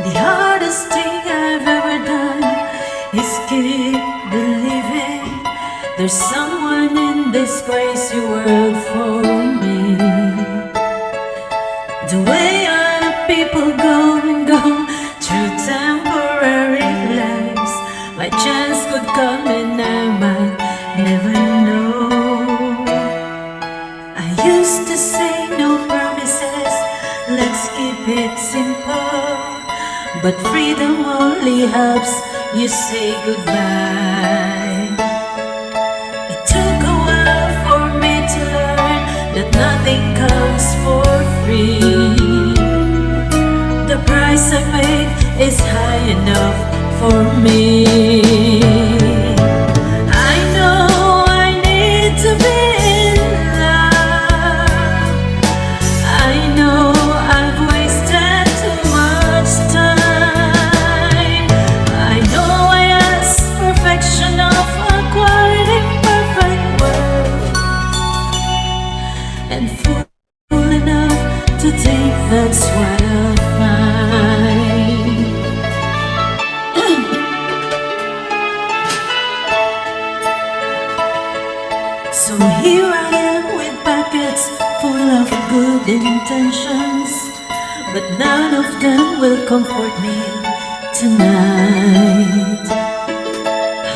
The hardest thing I've ever done is keep believing there's someone in this crazy world for me. The way other people go and go through temporary lives, my chance could come and I might never know. I used to say no promises, let's keep it simple. But freedom only helps you say goodbye. It took a while for me to learn that nothing comes for free. The price I paid is high enough for me. I know I need to be in love. I know I've wasted too much time. I know I asked perfection of a quite imperfect world, and fool enough to think that's what I'll find. So here I am with pockets full of good intentions, but none of them will comfort me tonight.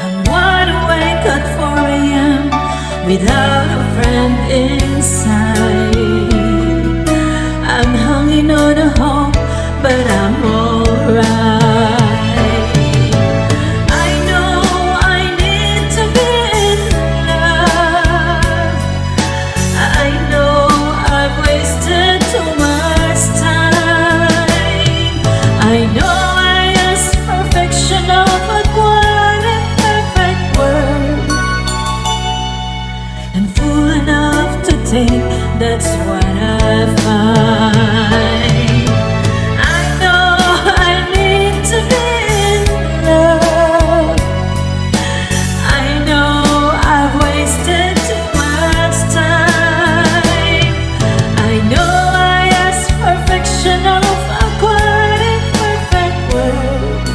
I'm wide awake at 4 a.m. without a friend inside. I'm hanging on a hope, but I'm alright. I know I need to be in love. I know I've wasted too much time. I know I asked perfection of a quite imperfect world, and fool enough to think that's what I find. I know I need to be in love. I know I've wasted too much time. I know I asked perfection of a quite imperfect world,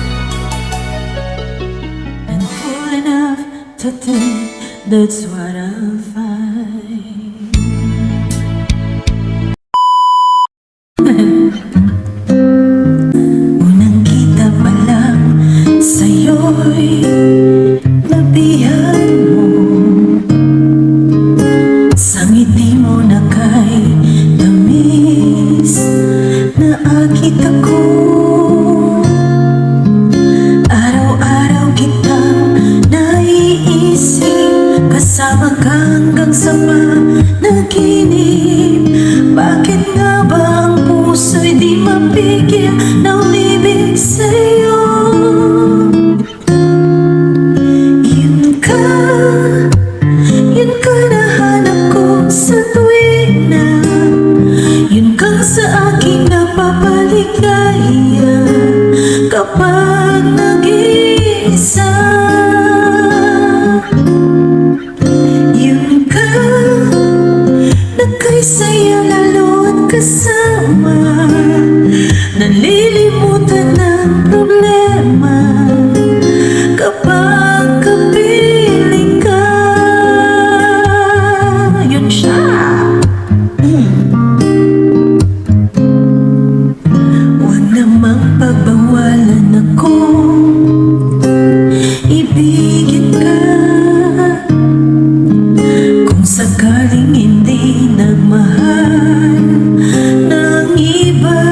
and fool enough to think that's what I'll find. Unang kita pa lang sa'yo'y nabihan mo. Sa ngiti mo na kay tamis na akit ako. Araw-araw kitang naiisip, kasama ka hanggang sa panaginip. Bakit nga ba ang puso'y di mapigil na umibig sa'yo? Yun ka nahanap ko sa tuwina. Yun ka sa aking napapaligaya kapag nag-iisa. Yun ka na kay saya lalo at kasama, nalilimutan ng problema kapag kapiling ka. Yun siya. Huwag namang pagbawalan ako, ibigin ka. Kung sakaling hindi nagmahal ng iba,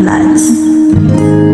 lights.